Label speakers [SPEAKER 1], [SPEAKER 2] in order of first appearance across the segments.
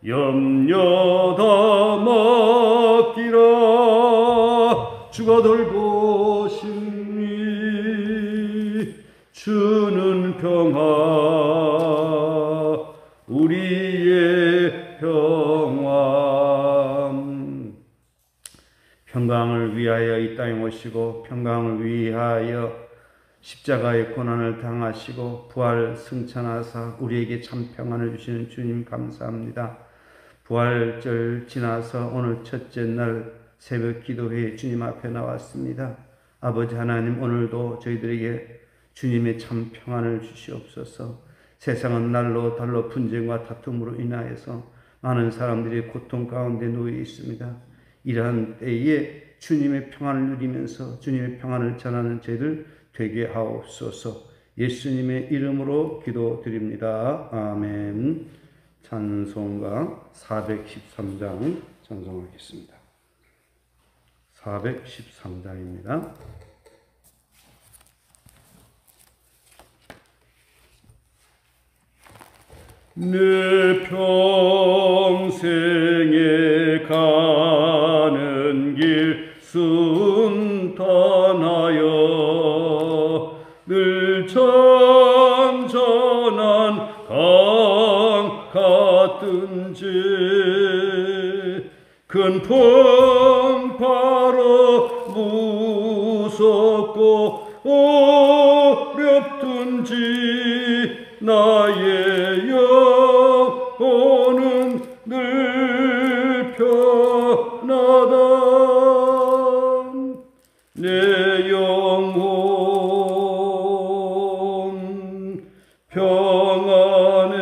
[SPEAKER 1] 염려 다 맡기라. 주가 돌보시니 주는 평화 우리의 평화. 평강을 위하여 이 땅에 오시고 평강을 위하여 십자가의 고난을 당하시고 부활 승천하사 우리에게 참 평안을 주시는 주님 감사합니다. 부활절 지나서 오늘 첫째 날 새벽 기도회에 주님 앞에 나왔습니다. 아버지 하나님, 오늘도 저희들에게 주님의 참 평안을 주시옵소서. 세상은 날로 달로 분쟁과 다툼으로 인하여서 많은 사람들이 고통 가운데 놓여 있습니다. 이러한 때에 주님의 평안을 누리면서 주님의 평안을 전하는 저희들 되게 하옵소서. 예수님의 이름으로 기도드립니다. 아멘. 찬송가 413장 찬송하겠습니다. 413장입니다. 내 평생에 가는 길 순탄하여 늘 잔잔한 강 같든지 큰 풍파로 무섭고 어렵든지 나의 영혼은 늘 편하다. 내 영혼 평안해.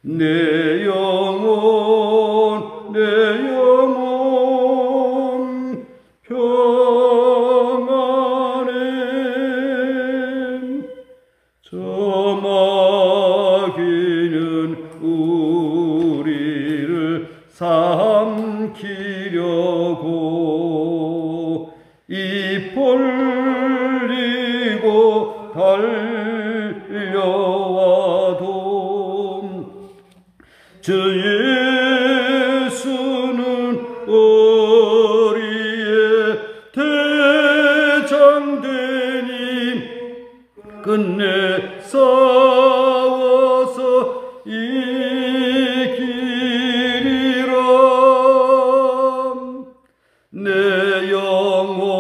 [SPEAKER 1] 내 영혼 평안해. 저 마귀는 우리를 삼키려고 입 벌리고 달려와도 주 예수는 우리의 대장되니 끝내 싸워서 이기리라. 내 영혼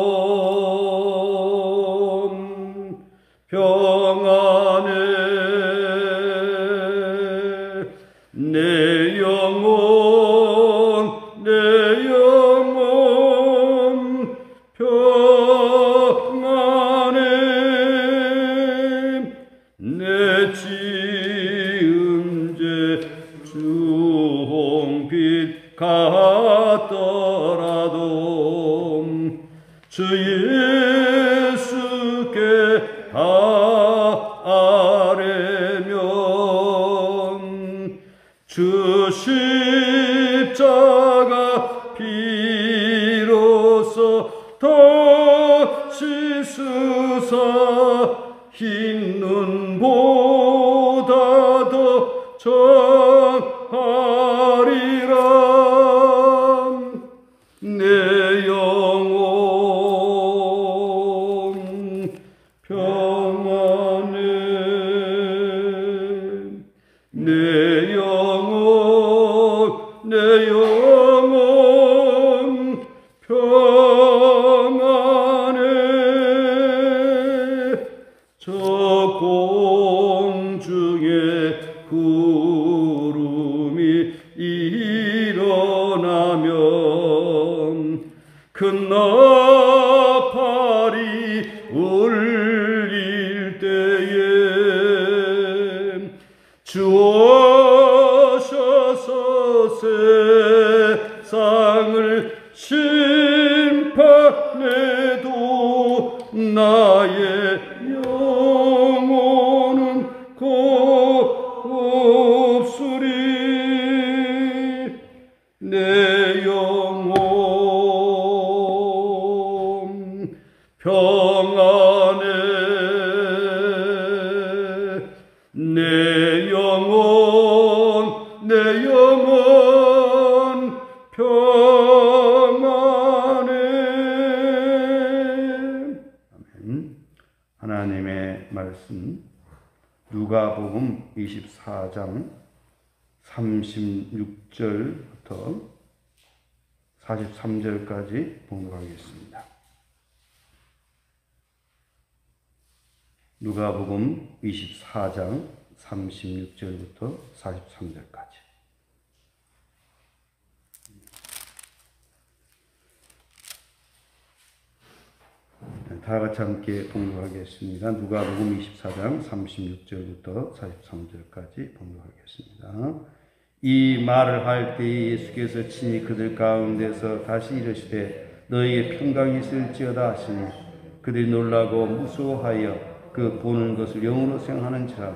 [SPEAKER 1] 평안해. 내 영혼 평안해. 내 지은 죄 주홍빛 같더라도 주 예수께 아뢰면 주 십자가 비로소 더 씻으사 흰 눈보다 더 정하리라. 내 영혼 평안해. 내 영혼 평안해. 저 공중에 구름이 일어나면 큰 나팔이 울릴 때에 주 오셔서 세상을 심판해도 나의 영혼은 곱수리. 내 영혼 평안해. 내 영혼 평안해. 아멘. 하나님의 말씀 누가복음 24장 36절부터 43절까지 봉독하겠습니다. 누가복음 24장 36절부터 43절까지. 다 같이 함께 봉독하겠습니다. 누가복음 24장 36절부터 43절까지 봉독하겠습니다. 이 말을 할 때 예수께서 친히 그들 가운데서 다시 이르시되 너희에게 평강이 있을지어다 하시니 그들이 놀라고 무서워하여 그 보는 것을 영으로 생각하는지라.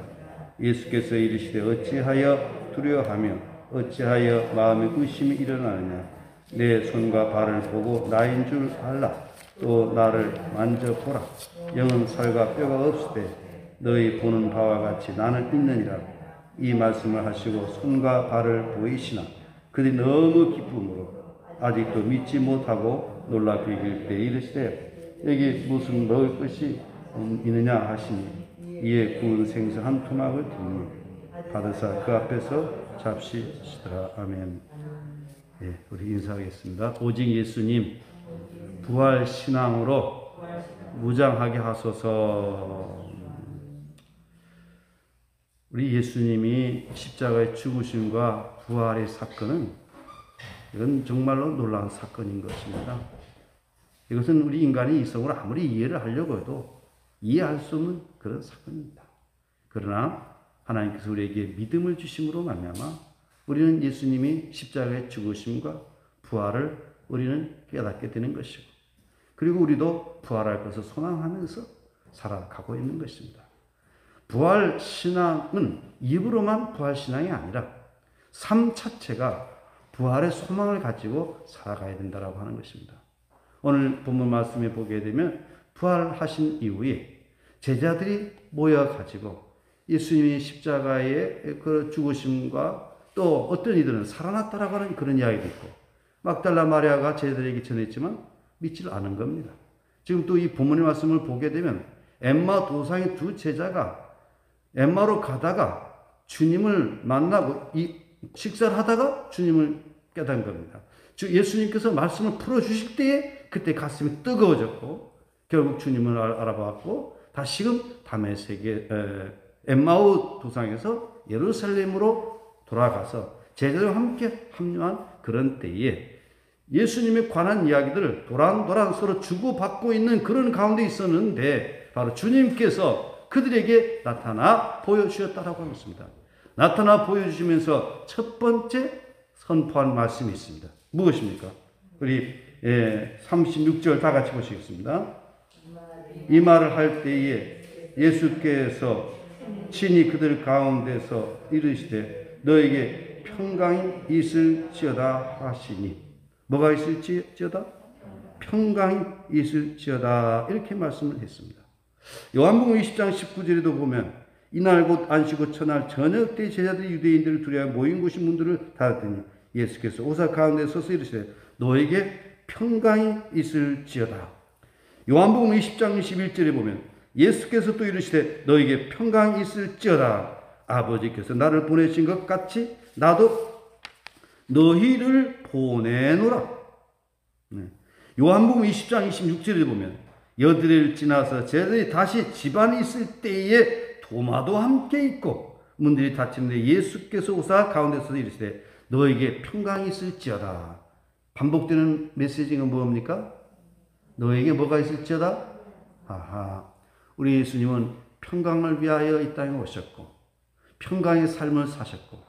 [SPEAKER 1] 예수께서 이르시되 어찌하여 두려워하며 어찌하여 마음에 의심이 일어나느냐. 내 손과 발을 보고 나인 줄 알라. 또 나를 만져보라. 영은 살과 뼈가 없으되 너희 보는 바와 같이 나는 있느니라. 이 말씀을 하시고 손과 발을 보이시나 그들이 너무 기쁨으로 아직도 믿지 못하고 놀라 비길 때 이르시되 여기 무슨 먹을 것이 있느냐 하시니 이에 구운 생선 한 토막을 드리니 받으사 그 앞에서 잡수시더라. 아멘. 예, 우리 인사하겠습니다. 오직 예수님 부활 신앙으로 무장하게 하소서. 우리 예수님이 십자가의 죽으심과 부활의 사건은 이건 정말로 놀라운 사건인 것입니다. 이것은 우리 인간의 이성으로 아무리 이해를 하려고 해도 이해할 수 없는 그런 사건입니다. 그러나 하나님께서 우리에게 믿음을 주심으로 말미암아 우리는 예수님이 십자가의 죽으심과 부활을 우리는 깨닫게 되는 것이고, 그리고 우리도 부활할 것을 소망하면서 살아가고 있는 것입니다. 부활 신앙은 입으로만 부활 신앙이 아니라 삶 자체가 부활의 소망을 가지고 살아가야 된다라고 하는 것입니다. 오늘 본문 말씀에 보게 되면 부활하신 이후에 제자들이 모여가지고 예수님이 십자가의 그 죽으심과 또 어떤 이들은 살아났다라고 하는 그런 이야기도 있고, 막달라 마리아가 제자들에게 전했지만 믿지를 않은 겁니다. 지금 또 이 본문의 말씀을 보게 되면 엠마 도상의 두 제자가 엠마로 가다가 주님을 만나고 식사를 하다가 주님을 깨달은 겁니다. 즉 예수님께서 말씀을 풀어주실 때에 그때 가슴이 뜨거워졌고 결국 주님을 알아봤고 다시금 다메섹의 엠마오 도상에서 예루살렘으로 돌아가서 제자들과 함께 합류한 그런 때에 예수님에 관한 이야기들을 도란도란 서로 주고받고 있는 그런 가운데 있었는데 바로 주님께서 그들에게 나타나 보여주셨다라고 하겠습니다. 나타나 보여주시면서 첫 번째 선포한 말씀이 있습니다. 무엇입니까? 우리 36절 다 같이 보시겠습니다. 이 말을 할 때에 예수께서 친히 그들 가운데서 이르시되 너에게 평강이 있을지어다 하시니, 뭐가 있을지어다? 평강이 있을지어다, 이렇게 말씀을 했습니다. 요한복음 20장 19절에도 보면 이날 곧 안식 첫날 저녁 때 제자들이 유대인들을 두려워 모인 곳이 문들을 닫았더니 예수께서 오사 가운데 서서 이르시되 너에게 평강이 있을지어다. 요한복음 20장 21절에 보면 예수께서 또 이르시되 너에게 평강이 있을지어다. 아버지께서 나를 보내신 것 같이 나도 너희를 보내노라. 요한복음 20장 26절에 보면 여드레를 지나서 제자들이 다시 집안에 있을 때에 도마도 함께 있고 문들이 닫히는데 예수께서 오사 가운데서 이르시되 너에게 평강이 있을지어다. 반복되는 메시지가 뭡니까? 너에게 뭐가 있을지어다? 아하, 우리 예수님은 평강을 위하여 이 땅에 오셨고 평강의 삶을 사셨고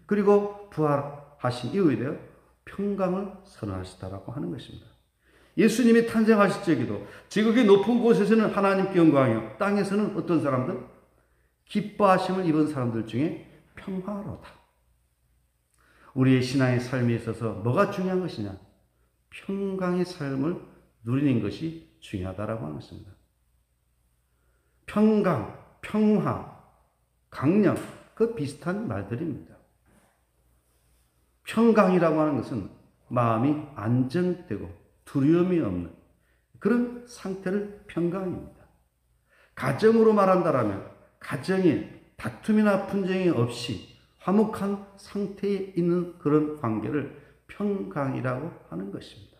[SPEAKER 1] 그리고 부활하신 이후에 평강을 선언하시다라고 하는 것입니다. 예수님이 탄생하실 적에도 지극히 높은 곳에서는 하나님께 영광이요 땅에서는 어떤 사람들? 기뻐하심을 입은 사람들 중에 평화로다. 우리의 신앙의 삶에 있어서 뭐가 중요한 것이냐? 평강의 삶을 누리는 것이 중요하다라고 하는 것입니다. 평강, 평화, 강령, 그 비슷한 말들입니다. 평강이라고 하는 것은 마음이 안정되고 두려움이 없는 그런 상태를 평강입니다. 가정으로 말한다면 가정에 다툼이나 분쟁이 없이 화목한 상태에 있는 그런 관계를 평강이라고 하는 것입니다.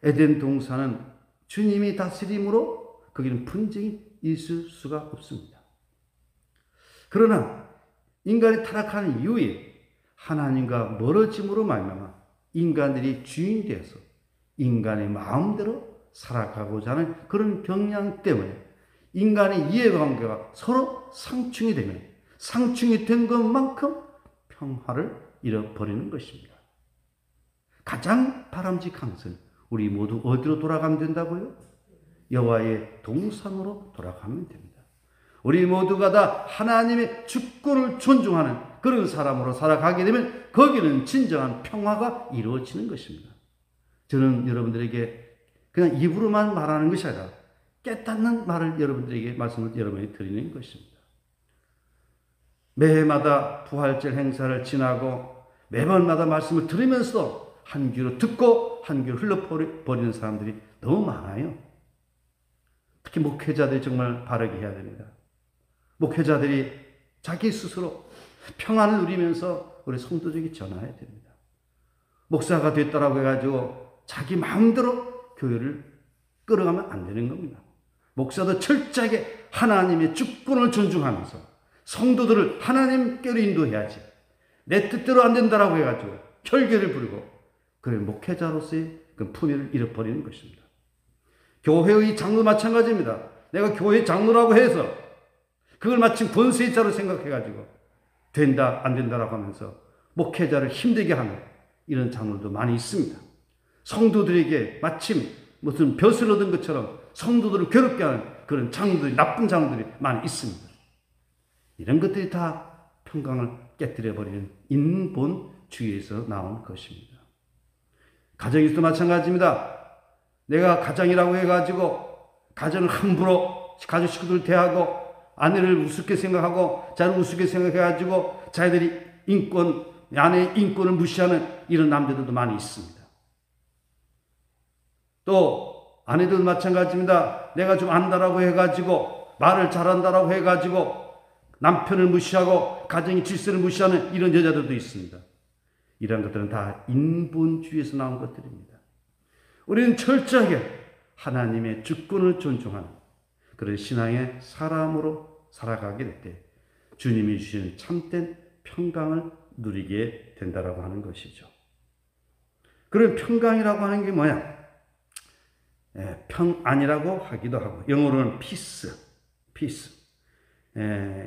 [SPEAKER 1] 에덴 동산은 주님이 다스림으로 거기는 분쟁이 있을 수가 없습니다. 그러나 인간이 타락하는 이후에 하나님과 멀어짐으로 말미암아 인간들이 주인이 되어서 인간의 마음대로 살아가고자 하는 그런 경향 때문에 인간의 이해관계가 서로 상충이 되면 상충이 된 것만큼 평화를 잃어버리는 것입니다. 가장 바람직한 것은 우리 모두 어디로 돌아가면 된다고요? 여호와의 동산으로 돌아가면 됩니다. 우리 모두가 다 하나님의 주권을 존중하는 그런 사람으로 살아가게 되면 거기는 진정한 평화가 이루어지는 것입니다. 저는 여러분들에게 그냥 입으로만 말하는 것이 아니라 깨닫는 말을 여러분들에게 말씀을 여러분이 드리는 것입니다. 매해마다 부활절 행사를 지나고 매번마다 말씀을 들으면서도 한 귀로 듣고 한 귀로 흘러버리는 사람들이 너무 많아요. 특히 목회자들이 정말 바르게 해야 됩니다. 목회자들이 자기 스스로 평안을 누리면서 우리 성도들에게 전해야 됩니다. 목사가 됐다라고 해가지고 자기 마음대로 교회를 끌어가면 안 되는 겁니다. 목사도 철저하게 하나님의 주권을 존중하면서 성도들을 하나님께로 인도해야지. 내 뜻대로 안 된다라고 해가지고 혈계를 부리고 그래 목회자로서의 그 품위를 잃어버리는 것입니다. 교회의 장로 마찬가지입니다. 내가 교회 장로라고 해서 그걸 마침 권세자로 생각해가지고 된다 안 된다라고 하면서 목회자를 힘들게 하는 이런 장로도 많이 있습니다. 성도들에게 마침 무슨 벼슬 얻은 것처럼 성도들을 괴롭게 하는 그런 장로들이 나쁜 장로들이 많이 있습니다. 이런 것들이 다 평강을 깨뜨려버리는 인본주의에서 나온 것입니다. 가정에서도 마찬가지입니다. 내가 가장이라고 해가지고 가정을 함부로 가족 식구들 대하고 아내를 우습게 생각하고 자를 우습게 생각해가지고 자기들이 아내의 인권을 무시하는 이런 남자들도 많이 있습니다. 또 아내들도 마찬가지입니다. 내가 좀 안다라고 해가지고 말을 잘한다라고 해가지고 남편을 무시하고 가정의 질서를 무시하는 이런 여자들도 있습니다. 이런 것들은 다 인본주의에서 나온 것들입니다. 우리는 철저하게 하나님의 주권을 존중하는 그런 신앙의 사람으로 살아가게 될 때 주님이 주시는 참된 평강을 누리게 된다라고 하는 것이죠. 그런 평강이라고 하는 게 뭐야? 평안이라고 하기도 하고 영어로는 peace.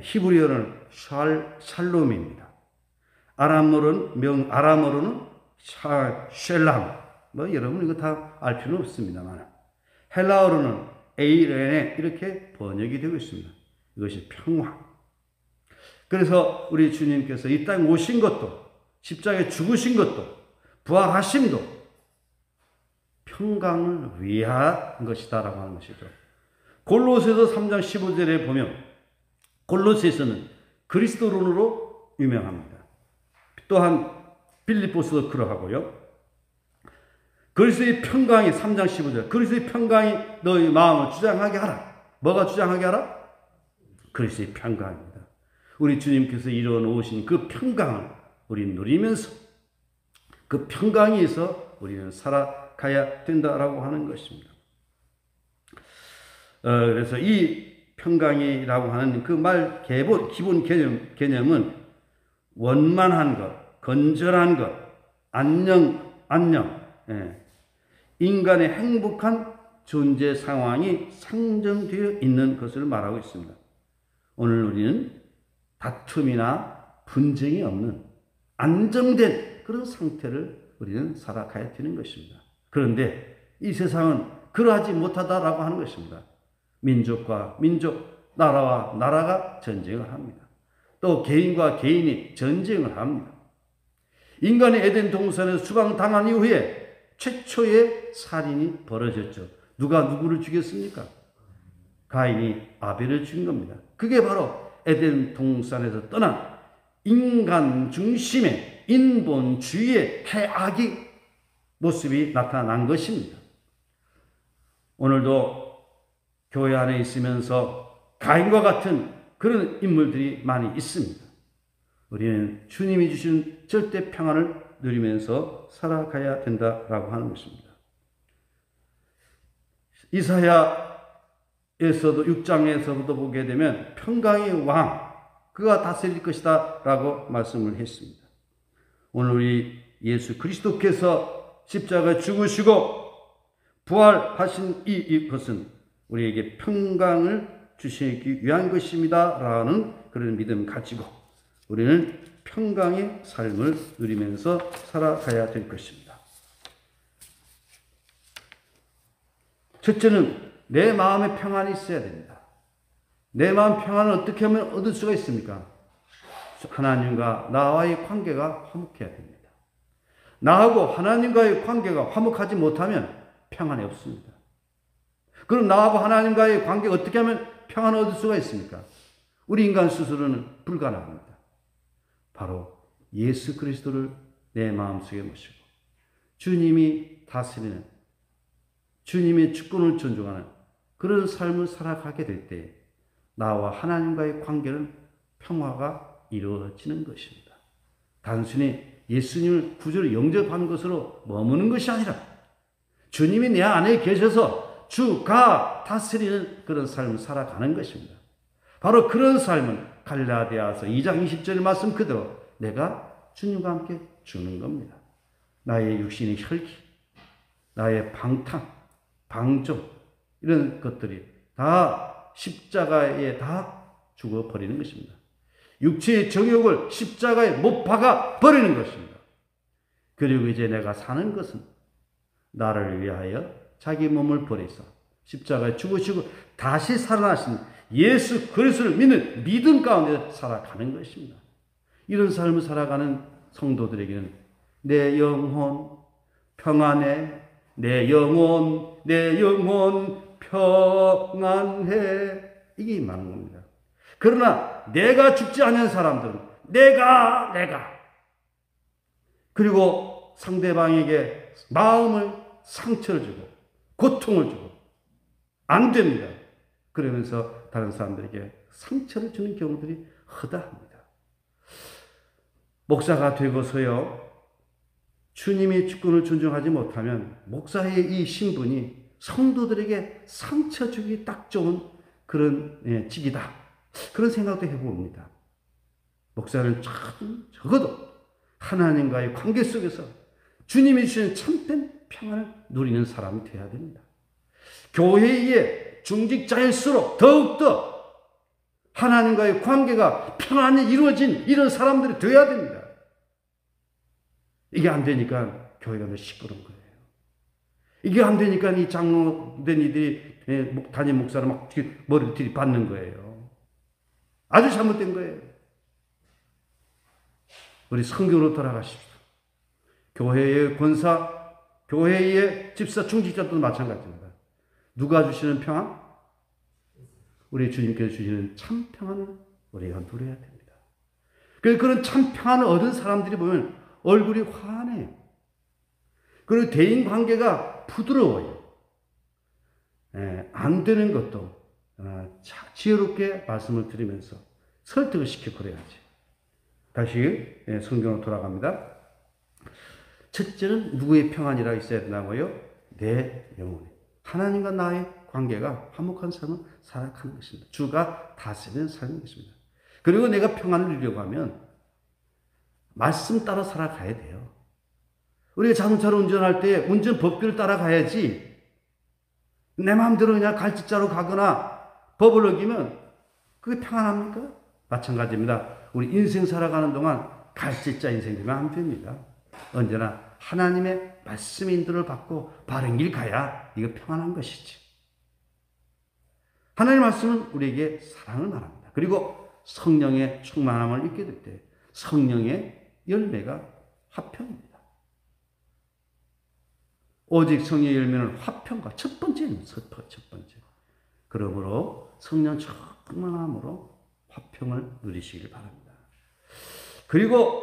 [SPEAKER 1] 히브리어는 샬롬입니다. 아람어로는 쉘람. 여러분 이거 다 알 필요는 없습니다만 헬라어로는 에이레네 이렇게 번역이 되고 있습니다. 이것이 평화. 그래서 우리 주님께서 이 땅에 오신 것도 십자가에 죽으신 것도 부활하심도 평강을 위한 것이다라고 하는 것이죠. 골로새서 3장 15절에 보면 골로새서는 그리스도론으로 유명합니다. 또한 빌립보서도 그러하고요. 그리스도의 평강이 3장 15절 그리스도의 평강이 너희 마음을 주장하게 하라. 뭐가 주장하게 하라? 그리스도의 평강입니다. 우리 주님께서 이루어 놓으신 그 평강을 우리 누리면서 그 평강에서 우리는 살아가야 된다라고 하는 것입니다. 그래서 이 평강이라고 하는 그 말 기본 개념은 원만한 것, 건전한 것, 안녕, 인간의 행복한 존재 상황이 상정되어 있는 것을 말하고 있습니다. 오늘 우리는 다툼이나 분쟁이 없는 안정된 그런 상태를 우리는 살아가야 되는 것입니다. 그런데 이 세상은 그러하지 못하다라고 하는 것입니다. 민족과 민족, 나라와 나라가 전쟁을 합니다. 또 개인과 개인이 전쟁을 합니다. 인간이 에덴 동산에서 추방당한 이후에 최초의 살인이 벌어졌죠. 누가 누구를 죽였습니까? 가인이 아벨을 죽인 겁니다. 그게 바로 에덴 동산에서 떠난 인간 중심의 인본주의의 해악이 모습이 나타난 것입니다. 오늘도 교회 안에 있으면서 가인과 같은 그런 인물들이 많이 있습니다. 우리는 주님이 주신 절대 평안을 누리면서 살아가야 된다라고 하는 것입니다. 이사야에서도 6장에서부터 보게 되면 평강의 왕, 그가 다스릴 것이다 라고 말씀을 했습니다. 오늘 우리 예수 그리스도께서 십자가에 죽으시고 부활하신 이것은 우리에게 평강을 주시기 위한 것입니다 라는 그런 믿음 가지고 우리는 평강의 삶을 누리면서 살아가야 될 것입니다. 첫째는 내 마음에 평안이 있어야 됩니다. 내 마음 평안을 어떻게 하면 얻을 수가 있습니까? 하나님과 나와의 관계가 화목해야 됩니다. 나하고 하나님과의 관계가 화목하지 못하면 평안이 없습니다. 그럼 나하고 하나님과의 관계가 어떻게 하면 평안을 얻을 수가 있습니까? 우리 인간 스스로는 불가능합니다. 바로 예수 그리스도를 내 마음속에 모시고 주님이 다스리는, 주님의 주권을 존중하는 그런 삶을 살아가게 될 때 나와 하나님과의 관계는 평화가 이루어지는 것입니다. 단순히 예수님을 구주로 영접하는 것으로 머무는 것이 아니라 주님이 내 안에 계셔서 주가 다스리는 그런 삶을 살아가는 것입니다. 바로 그런 삶은 갈라디아서 2장 20절 말씀 그대로 내가 주님과 함께 주는 겁니다. 나의 육신의 혈기, 나의 방탕, 방종 이런 것들이 다 십자가에 다 죽어버리는 것입니다. 육체의 정욕을 십자가에 못 박아 버리는 것입니다. 그리고 이제 내가 사는 것은 나를 위하여 자기 몸을 버리사 십자가에 죽으시고 다시 살아나신 예수 그리스도를 믿는 믿음 가운데 살아가는 것입니다. 이런 삶을 살아가는 성도들에게는 내 영혼 평안해, 내 영혼 평안해, 이게 많은 겁니다. 그러나 내가 죽지 않은 사람들은 내가 그리고 상대방에게 마음을 상처를 주고 고통을 주고 안 됩니다. 그러면서 다른 사람들에게 상처를 주는 경우들이 허다합니다. 목사가 되고서요, 주님의 주권을 존중하지 못하면 목사의 이 신분이 성도들에게 상처 주기 딱 좋은 그런 직이다. 그런 생각도 해봅니다. 목사는 적어도 하나님과의 관계 속에서 주님이 주시는 참된 평안을 누리는 사람이 되어야 됩니다. 교회의 중직자일수록 더욱더 하나님과의 관계가 평안히 이루어진 이런 사람들이 되어야 됩니다. 이게 안 되니까 교회가 더 시끄러운 거예요. 이게 안 되니까 이 장로된 이들이 담임 목사를 막 머리를 들이받는 거예요. 아주 잘못된 거예요. 우리 성경으로 돌아가십시오. 교회의 권사, 교회의 집사, 중직자도 마찬가지입니다. 누가 주시는 평안? 우리 주님께서 주시는 참 평안을 우리가 누려야 됩니다. 그런 참 평안을 얻은 사람들이 보면 얼굴이 환해요. 그리고 대인 관계가 부드러워요. 안 되는 것도 지혜롭게 말씀을 드리면서 설득을 시켜 그래야지. 다시 성경으로 돌아갑니다. 첫째는 누구의 평안이라 있어야 된다고요? 내 영혼이. 하나님과 나의 관계가 화목한 삶을 살아가는 것입니다. 주가 다스리는 삶인 것입니다. 그리고 내가 평안을 누리려고 하면 말씀 따라 살아가야 돼요. 우리가 자동차를 운전할 때 운전 법규를 따라가야지 내 마음대로 그냥 갈짓자로 가거나 법을 어기면 그게 평안합니까? 마찬가지입니다. 우리 인생 살아가는 동안 갈짓자 인생 되면 안 됩니다. 언제나 하나님의 말씀 인도를 받고 바른 길 가야 이거 평안한 것이지. 하나님의 말씀은 우리에게 사랑을 말합니다. 그리고 성령의 충만함을 입게 될 때 성령의 열매가 화평입니다. 오직 성령의 열매는 화평과 첫 번째입니다. 첫 번째. 그러므로 성령 충만함으로 화평을 누리시길 바랍니다. 그리고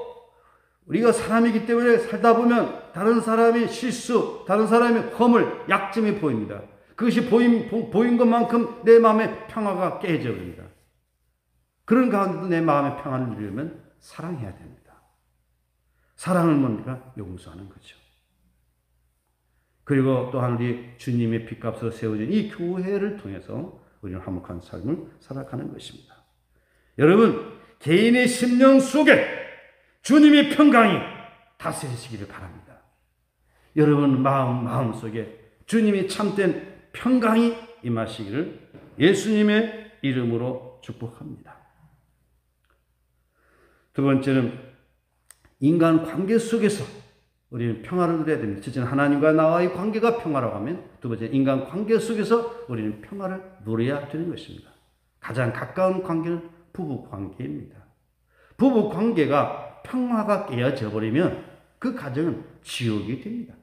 [SPEAKER 1] 우리가 사람이기 때문에 살다 보면 다른 사람의 실수, 다른 사람의 허물, 약점이 보입니다. 그것이 보인 것만큼 내 마음의 평화가 깨져버립니다. 그런 가운데도 내 마음의 평화를 누리려면 사랑해야 됩니다. 사랑은 뭡니까? 용서하는 거죠. 그리고 또한 우리 주님의 핏값으로 세워진 이 교회를 통해서 우리는 화목한 삶을 살아가는 것입니다. 여러분, 개인의 심령 속에 주님의 평강이 다스리시기를 바랍니다. 여러분 마음 속에 주님이 참된 평강이 임하시기를 예수님의 이름으로 축복합니다. 두 번째는 인간 관계 속에서 우리는 평화를 누려야 됩니다. 첫째는 하나님과 나와의 관계가 평화라고 하면, 두 번째 인간 관계 속에서 우리는 평화를 누려야 되는 것입니다. 가장 가까운 관계는 부부 관계입니다. 부부 관계가 평화가 깨어져 버리면 그 가정은 지옥이 됩니다.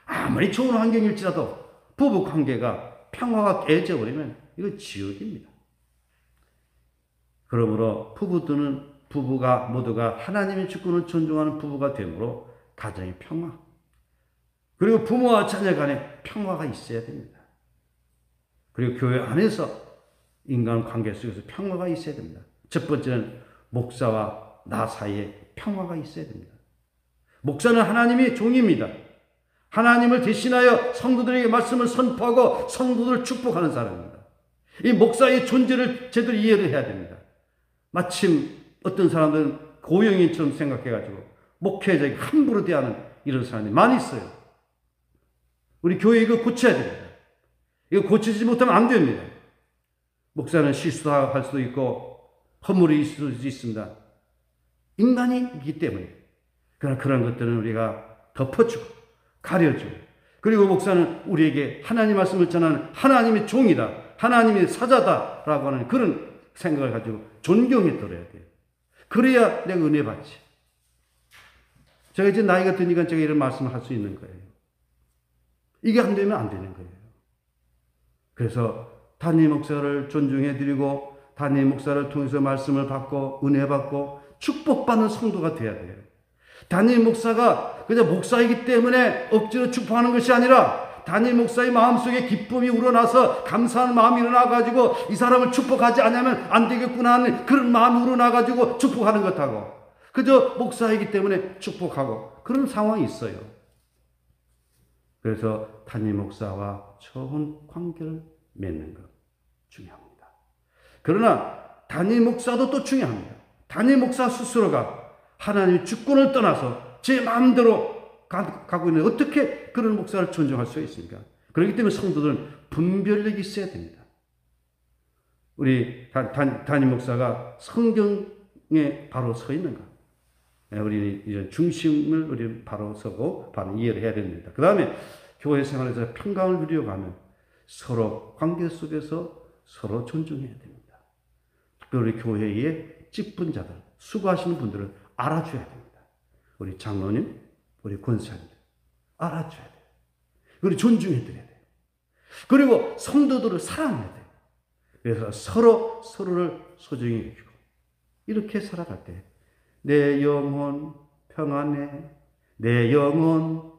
[SPEAKER 1] 아무리 좋은 환경일지라도 부부 관계가 평화가 깨어져 버리면 이건 지옥입니다. 그러므로 부부가 모두가 하나님의 주권을 존중하는 부부가 되므로 가정의 평화, 그리고 부모와 자녀 간의 평화가 있어야 됩니다. 그리고 교회 안에서 인간 관계 속에서 평화가 있어야 됩니다. 첫 번째는 목사와 나 사이에 평화가 있어야 됩니다. 목사는 하나님의 종입니다. 하나님을 대신하여 성도들에게 말씀을 선포하고 성도들을 축복하는 사람입니다. 이 목사의 존재를 제대로 이해를 해야 됩니다. 마침 어떤 사람들은 고용인처럼 생각해가지고 목회자에게 함부로 대하는 이런 사람이 많이 있어요. 우리 교회 이거 고쳐야 됩니다. 이거 고치지 못하면 안 됩니다. 목사는 실수할 수도 있고 허물이 있을 수도 있습니다. 인간이기 때문에. 그러나 그런 것들은 우리가 덮어주고 가려주고, 그리고 목사는 우리에게 하나님 말씀을 전하는 하나님의 종이다, 하나님의 사자다라고 하는 그런 생각을 가지고 존경해 들어야 돼요. 그래야 내가 은혜 받지. 제가 이제 나이가 드니까 제가 이런 말씀을 할 수 있는 거예요. 이게 안 되면 안 되는 거예요. 그래서 담임 목사를 존중해 드리고 담임 목사를 통해서 말씀을 받고 은혜 받고 축복받는 성도가 돼야 돼요. 담임 목사가 그냥 목사이기 때문에 억지로 축복하는 것이 아니라 담임 목사의 마음속에 기쁨이 우러나서 감사하는 마음이 일어나가지고 이 사람을 축복하지 않으면 안 되겠구나 하는 그런 마음이 우러나가지고 축복하는 것하고, 그저 목사이기 때문에 축복하고 그런 상황이 있어요. 그래서 담임 목사와 좋은 관계를 맺는 것 중요합니다. 그러나 담임 목사도 또 중요합니다. 담임 목사 스스로가 하나님의 주권을 떠나서 제 마음대로 가고 있는, 어떻게 그런 목사를 존중할 수 있습니까? 그렇기 때문에 성도들은 분별력이 있어야 됩니다. 우리 담임 목사가 성경에 바로 서 있는가? 우리는 이런 중심을 우리 바로 서고 바로 이해를 해야 됩니다. 그 다음에 교회 생활에서 평강을 누려가면 서로 관계 속에서 서로 존중해야 됩니다. 특별히 교회의 직분자들, 수고하시는 분들을 알아줘야 됩니다. 우리 장로님, 우리 권사님들 알아줘야 돼요. 그리고 존중해드려야 돼요. 그리고 성도들을 사랑해야 돼요. 그래서 서로를 소중히 해주고, 이렇게 살아갈 때 내 영혼 평안해, 내 영혼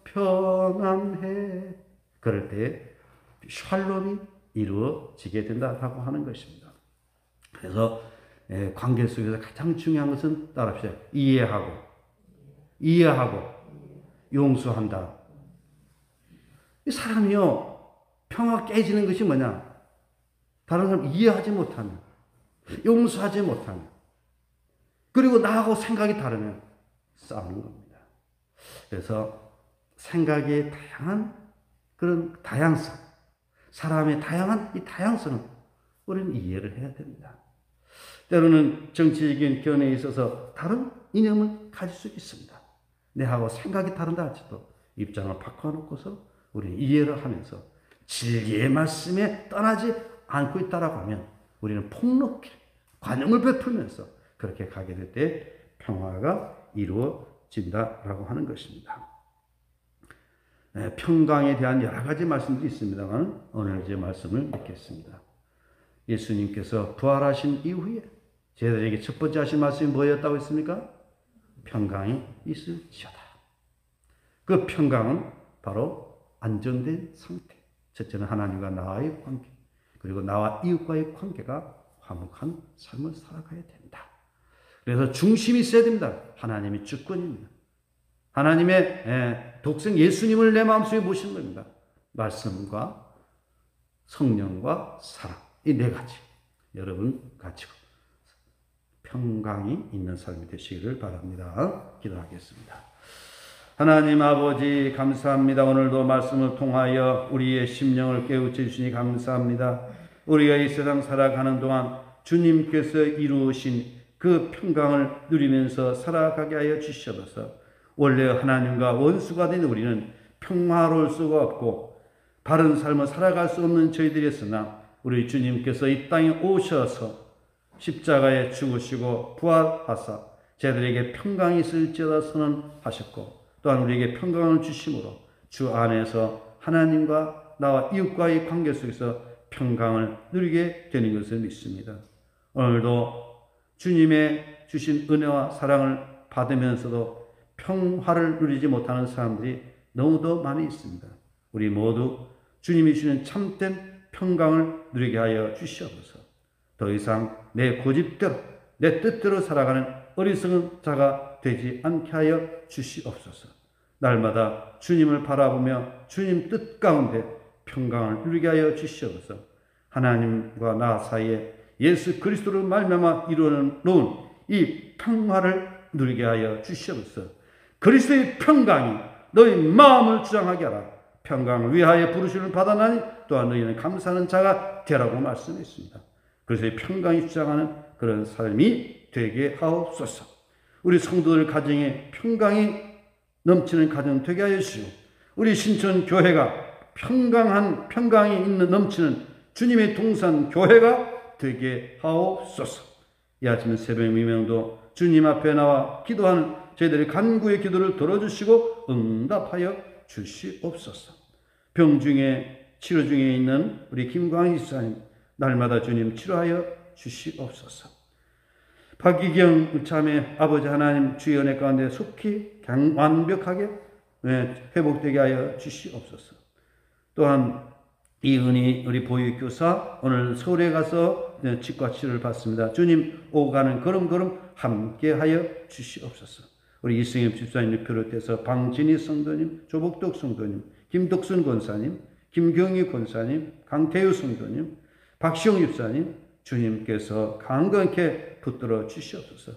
[SPEAKER 1] 평안해, 그럴 때 샬롬이 이루어지게 된다고 하는 것입니다. 그래서 관계 속에서 가장 중요한 것은 따라합시다. 이해하고 용서한다. 이 사람이요, 평화 깨지는 것이 뭐냐? 다른 사람 이해하지 못하면, 용서하지 못하면, 그리고 나하고 생각이 다르면 싸우는 겁니다. 그래서 생각의 다양한 그런 다양성, 사람의 다양한 이 다양성은 우리는 이해를 해야 됩니다. 때로는 정치적인 견해에 있어서 다른 이념을 가질 수 있습니다. 내하고 생각이 다른다 할지도 입장을 바꿔놓고서 우리는 이해를 하면서 진리의 말씀에 떠나지 않고 있다라고 하면 우리는 폭넓게 관용을 베풀면서 그렇게 가게 될 때 평화가 이루어진다라고 하는 것입니다. 평강에 대한 여러 가지 말씀들이 있습니다만 오늘 제 말씀을 읽겠습니다. 예수님께서 부활하신 이후에 저희들에게 첫 번째 하신 말씀이 뭐였다고 했습니까? 평강이 있을지어다. 그 평강은 바로 안정된 상태. 첫째는 하나님과 나와의 관계, 그리고 나와 이웃과의 관계가 화목한 삶을 살아가야 된다. 그래서 중심이 있어야 됩니다. 하나님이 주권입니다. 하나님의 독생 예수님을 내 마음속에 모시는 겁니다. 말씀과 성령과 사랑, 이 네 가지 여러분 가지고 평강이 있는 삶이 되시기를 바랍니다. 기도하겠습니다. 하나님 아버지 감사합니다. 오늘도 말씀을 통하여 우리의 심령을 깨우쳐 주시니 감사합니다. 우리가 이 세상 살아가는 동안 주님께서 이루신 그 평강을 누리면서 살아가게 하여 주시옵소서. 원래 하나님과 원수가 된 우리는 평화로울 수가 없고 바른 삶을 살아갈 수 없는 저희들이었으나 우리 주님께서 이 땅에 오셔서 십자가에 죽으시고 부활하사 저희들에게 평강이 있을지어다 선언하셨고 또한 우리에게 평강을 주심으로 주 안에서 하나님과 나와 이웃과의 관계 속에서 평강을 누리게 되는 것을 믿습니다. 오늘도 주님의 주신 은혜와 사랑을 받으면서도 평화를 누리지 못하는 사람들이 너무도 많이 있습니다. 우리 모두 주님이 주시는 참된 평강을 누리게 하여 주시옵소서. 더 이상 내 고집대로 내 뜻대로 살아가는 어리석은 자가 되지 않게 하여 주시옵소서. 날마다 주님을 바라보며 주님 뜻 가운데 평강을 누리게 하여 주시옵소서. 하나님과 나 사이에 예수 그리스도를 말미암아 이루어놓은 이 평화를 누리게 하여 주시옵소서. 그리스도의 평강이 너희 마음을 주장하게 하라. 평강을 위하여 부르심을 받아나니 또한 너희는 감사하는 자가 되라고 말씀했습니다. 그래서 평강이 주장하는 그런 삶이 되게 하옵소서. 우리 성도들 가정에 평강이 넘치는 가정 되게 하여 주시고 우리 신천 교회가 평강이 있는 넘치는 주님의 동산 교회가 되게 하옵소서. 이 아침 새벽 미명도 주님 앞에 나와 기도하는 저희들의 간구의 기도를 들어주시고 응답하여 주시옵소서. 병 중에 치료 중에 있는 우리 김광희 집사님 날마다 주님 치료하여 주시옵소서. 박기경 자매 아버지 하나님 주의 은혜 가운데 속히 완벽하게 회복되게 하여 주시옵소서. 또한 이은희 우리 보육교사 오늘 서울에 가서 치과 치료를 받습니다. 주님 오고 가는 걸음걸음 함께 하여 주시옵소서. 우리 이승엽 집사님을 비롯해서 방진희 성도님, 조복덕 성도님, 김덕순 권사님, 김경희 권사님, 강태유 성도님, 박시영 집사님 주님께서 강건케 붙들어 주시옵소서.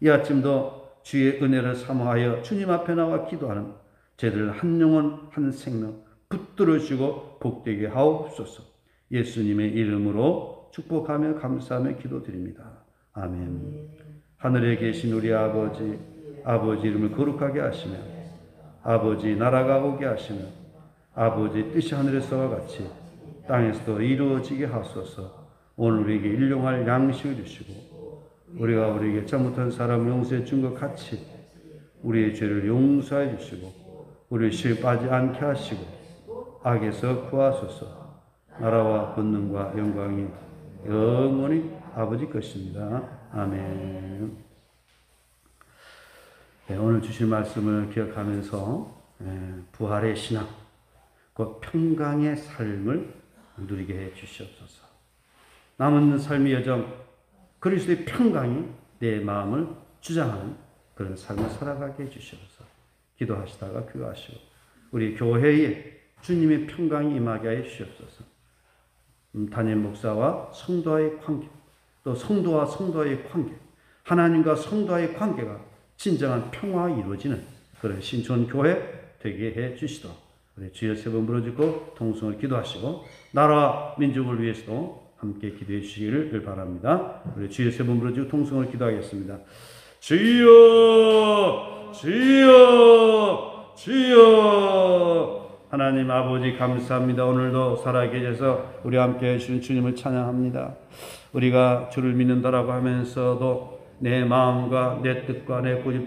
[SPEAKER 1] 이 아침도 주의 은혜를 사모하여 주님 앞에 나와 기도하는 저희들 한 영혼 한 생명 붙들어 주시고 복되게 하옵소서. 예수님의 이름으로 축복하며 감사하며 기도드립니다. 아멘. 하늘에 계신 우리 아버지 이름을 거룩하게 하시며 아버지 나라가 오게 하시며 아버지 뜻이 하늘에서와 같이 땅에서도 이루어지게 하소서. 오늘 우리에게 일용할 양식을 주시고 우리가 우리에게 잘못한 사람을 용서해 준 것 같이 우리의 죄를 용서해 주시고 우리의 시에 빠지지 않게 하시고 악에서 구하소서. 나라와 권능과 영광이 영원히 아버지 것입니다. 아멘. 네, 오늘 주신 말씀을 기억하면서 부활의 신앙, 그 평강의 삶을 누리게 해 주시옵소서. 남은 삶의 여정, 그리스도의 평강이 내 마음을 주장하는 그런 삶을 살아가게 해 주시옵소서. 기도하시다가 귀하시고 우리 교회에 주님의 평강이 임하게 해 주시옵소서. 담임 목사와 성도와의 관계, 또 성도와 성도와의 관계, 하나님과 성도와의 관계가 진정한 평화가 이루어지는 그런 신촌 교회 되게 해 주시도록 우리 주여 세 번 부르짖고 통성을 기도하시고 나라와 민족을 위해서도 함께 기도해 주시기를 바랍니다. 우리 주여 세 번 부르짖고 통성을 기도하겠습니다. 주여 주여 주여. 하나님 아버지 감사합니다. 오늘도 살아계셔서 우리 함께 해주신 주님을 찬양합니다. 우리가 주를 믿는다라고 하면서도 내 마음과 내 뜻과 내 고집도